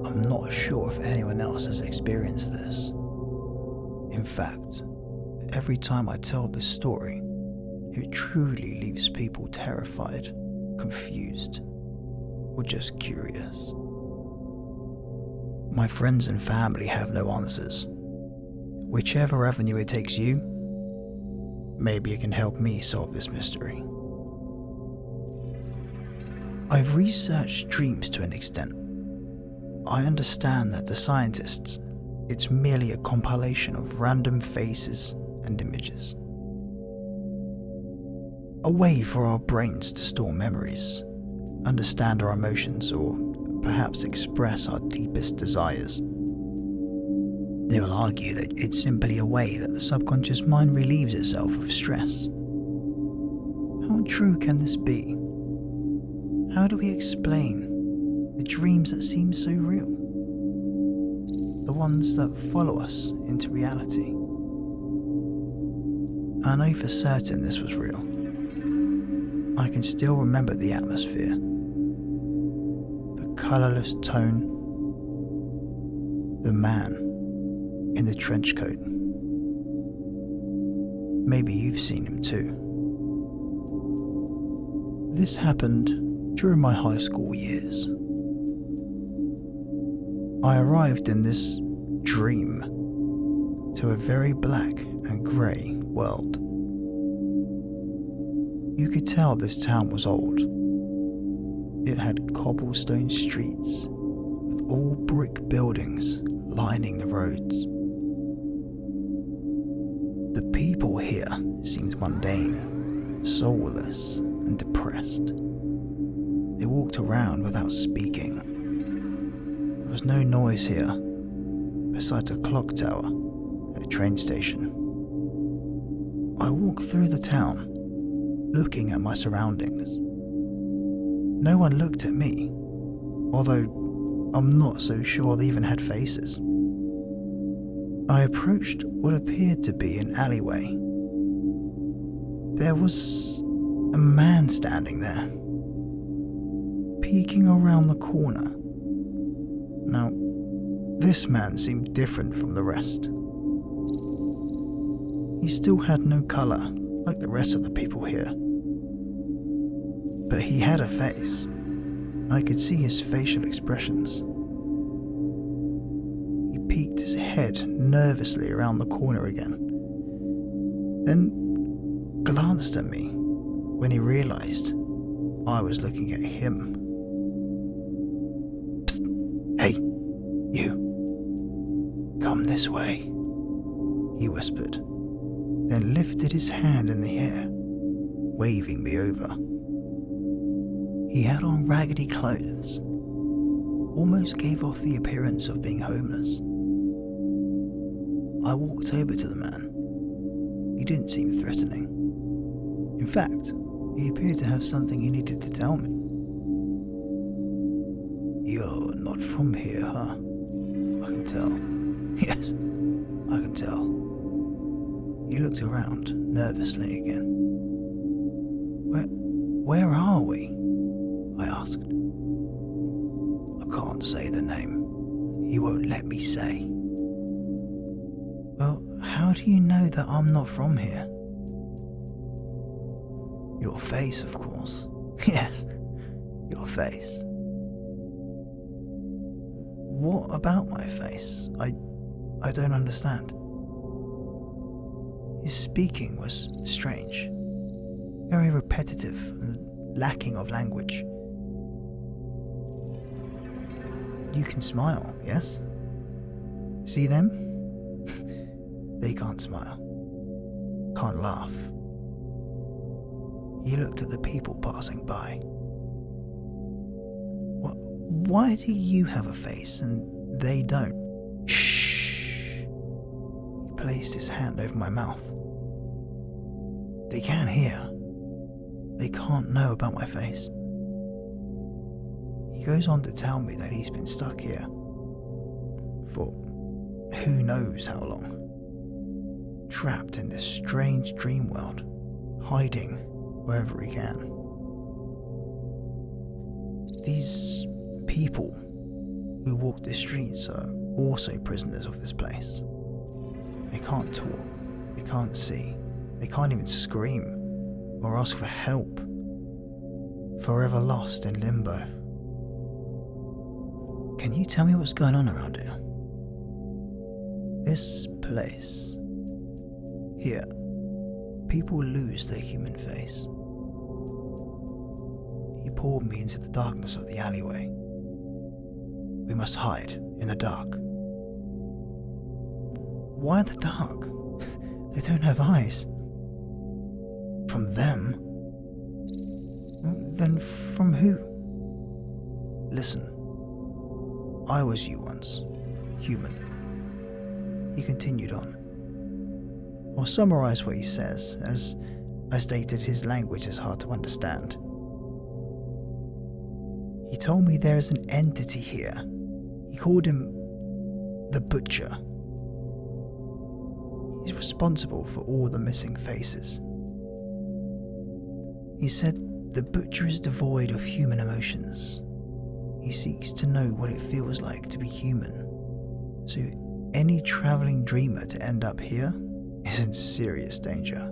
I'm not sure if anyone else has experienced this. In fact, every time I tell this story, it truly leaves people terrified, confused, or just curious. My friends and family have no answers. Whichever avenue it takes you, maybe it can help me solve this mystery. I've researched dreams to an extent. I understand that to scientists, it's merely a compilation of random faces and images. A way for our brains to store memories, understand our emotions, or perhaps express our deepest desires. They will argue that it's simply a way that the subconscious mind relieves itself of stress. How true can this be? How do we explain the dreams that seem so real? The ones that follow us into reality? I know for certain this was real. I can still remember the atmosphere, the colourless tone, the man in the trench coat. Maybe you've seen him too. This happened during my high school years. I arrived in this dream to a very black and grey world. You could tell this town was old. It had cobblestone streets with all brick buildings lining the roads. The people here seemed mundane, soulless, and depressed. They walked around without speaking. There was no noise here, besides a clock tower and a train station. I walked through the town, looking at my surroundings. No one looked at me, although I'm not so sure they even had faces. I approached what appeared to be an alleyway. There was a man standing there, peeking around the corner. Now, this man seemed different from the rest. He still had no colour like the rest of the people here. But he had a face. I could see his facial expressions. He peeked his head nervously around the corner again, then glanced at me when he realised I was looking at him. Psst, hey, you. Come this way, he whispered, then lifted his hand in the air, waving me over. He had on raggedy clothes, almost gave off the appearance of being homeless. I walked over to the man. He didn't seem threatening. In fact, he appeared to have something he needed to tell me. You're not from here, huh? I can tell. Yes, I can tell. He looked around nervously again. Where are we? I asked. I can't say the name. He won't let me say. Well, how do you know that I'm not from here? Your face, of course. Yes, your face. What about my face? I don't understand. His speaking was strange, very repetitive and lacking of language. You can smile, yes? See them? They can't smile, can't laugh. He looked at the people passing by. Why do you have a face and they don't? Shh! He placed his hand over my mouth. They can't hear. They can't know about my face. He goes on to tell me that he's been stuck here for who knows how long. Trapped in this strange dream world, hiding wherever he can. These people who walk the streets are also prisoners of this place. They can't talk, they can't see, they can't even scream or ask for help. Forever lost in limbo. Can you tell me what's going on around here? This place. Here, people lose their human face. He pulled me into the darkness of the alleyway. We must hide in the dark. Why the dark? They don't have eyes. From them? Then from who? Listen, I was you once, human. He continued on. I'll summarize what he says, as I stated his language is hard to understand. He told me there is an entity here. He called him the Butcher. He's responsible for all the missing faces. He said the Butcher is devoid of human emotions. He seeks to know what it feels like to be human. So any traveling dreamer to end up here is in serious danger. He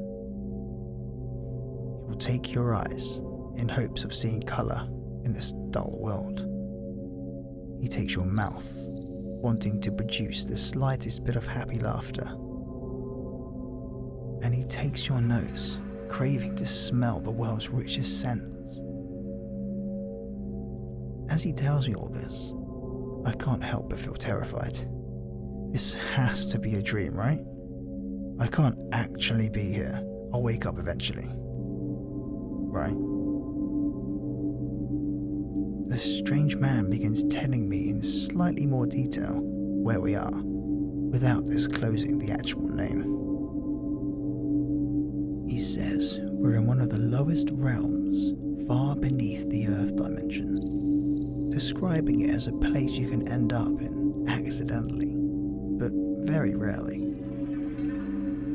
will take your eyes in hopes of seeing colour in this dull world. He takes your mouth, wanting to produce the slightest bit of happy laughter. And he takes your nose, craving to smell the world's richest scents. As he tells me all this, I can't help but feel terrified. This has to be a dream, right? I can't actually be here. I'll wake up eventually. Right? The strange man begins telling me in slightly more detail where we are, without disclosing the actual name. He says we're in one of the lowest realms, far beneath the Earth dimension, describing it as a place you can end up in accidentally, but very rarely.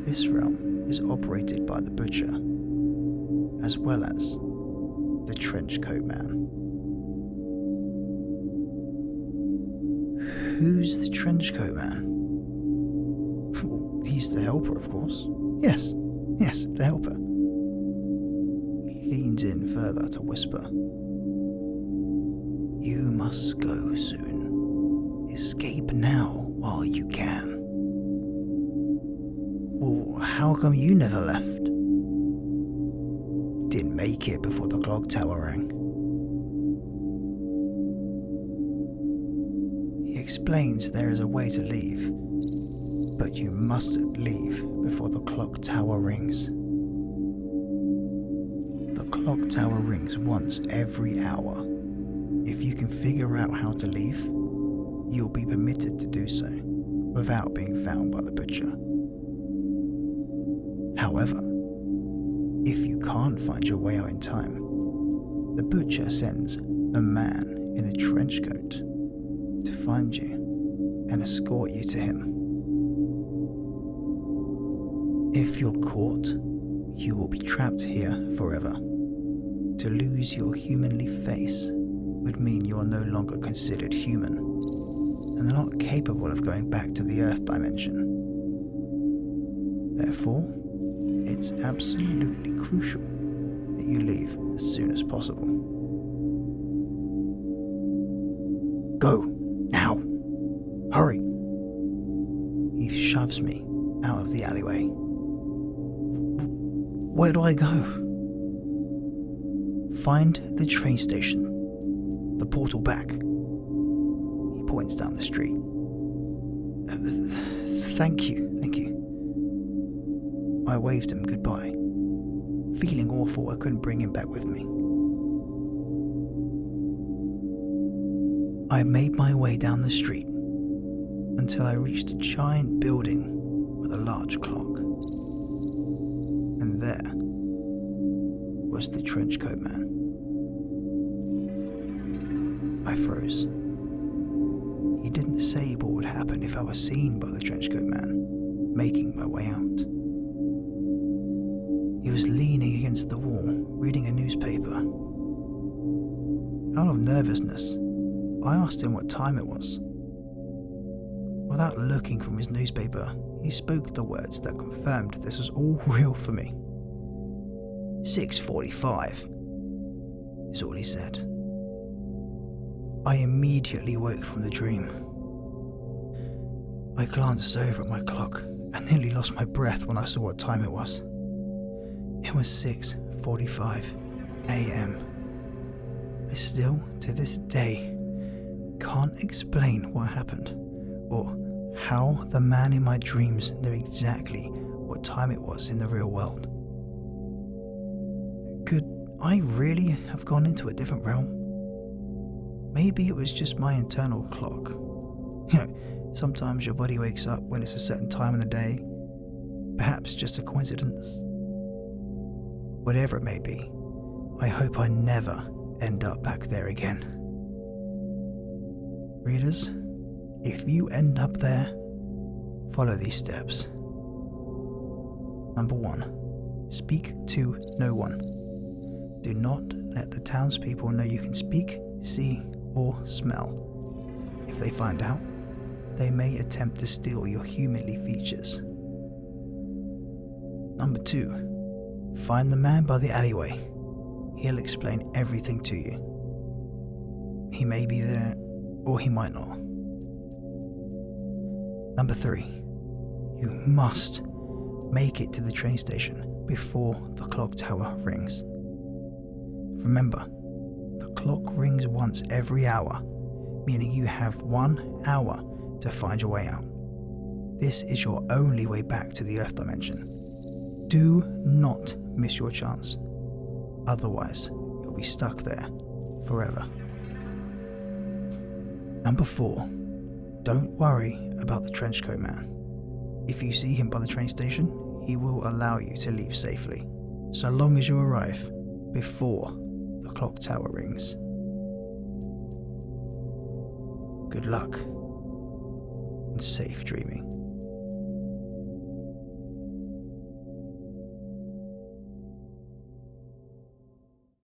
This realm is operated by the Butcher, as well as the Trenchcoat Man. Who's the Trenchcoat Man? He's the helper, of course. Yes, the helper. He leans in further to whisper. You must go soon. Escape now while you can. Well, how come you never left? Didn't make it before the clock tower rang. He explains there is a way to leave, but you mustn't leave before the clock tower rings. The clock tower rings once every hour. If you can figure out how to leave, you'll be permitted to do so without being found by the Butcher. However, if you can't find your way out in time, the Butcher sends the man in the trench coat to find you and escort you to him. If you're caught, you will be trapped here forever. To lose your humanly face would mean you're no longer considered human and are not capable of going back to the Earth dimension. Therefore, it's absolutely crucial that you leave as soon as possible. Go, now, hurry. He shoves me out of the alleyway. Where do I go? Find the train station, the portal back. He points down the street. Thank you. I waved him goodbye, feeling awful I couldn't bring him back with me. I made my way down the street until I reached a giant building with a large clock. And there was the Trenchcoat Man. I froze. He didn't say what would happen if I was seen by the Trenchcoat Man, making my way out. He was leaning against the wall, reading a newspaper. Out of nervousness, I asked him what time it was. Without looking from his newspaper, he spoke the words that confirmed this was all real for me. 6:45 is all he said. I immediately woke from the dream. I glanced over at my clock and nearly lost my breath when I saw what time it was. It was 6:45 a.m. I still, to this day, can't explain what happened or how the man in my dreams knew exactly what time it was in the real world. Could I really have gone into a different realm? Maybe it was just my internal clock. Sometimes your body wakes up when it's a certain time in the day. Perhaps just a coincidence. Whatever it may be, I hope I never end up back there again. Readers, if you end up there, follow these steps. Number 1, speak to no one. Do not let the townspeople know you can speak, see, or smell. If they find out, they may attempt to steal your humanly features. Number 2, find the man by the alleyway. He'll explain everything to you. He may be there, or he might not. Number 3, you must make it to the train station before the clock tower rings. Remember, the clock rings once every hour, meaning you have 1 hour to find your way out. This is your only way back to the Earth dimension. Do not miss your chance. Otherwise, you'll be stuck there forever. Number 4, don't worry about the trenchcoat man. If you see him by the train station, he will allow you to leave safely, so long as you arrive before the clock tower rings. Good luck and safe dreaming.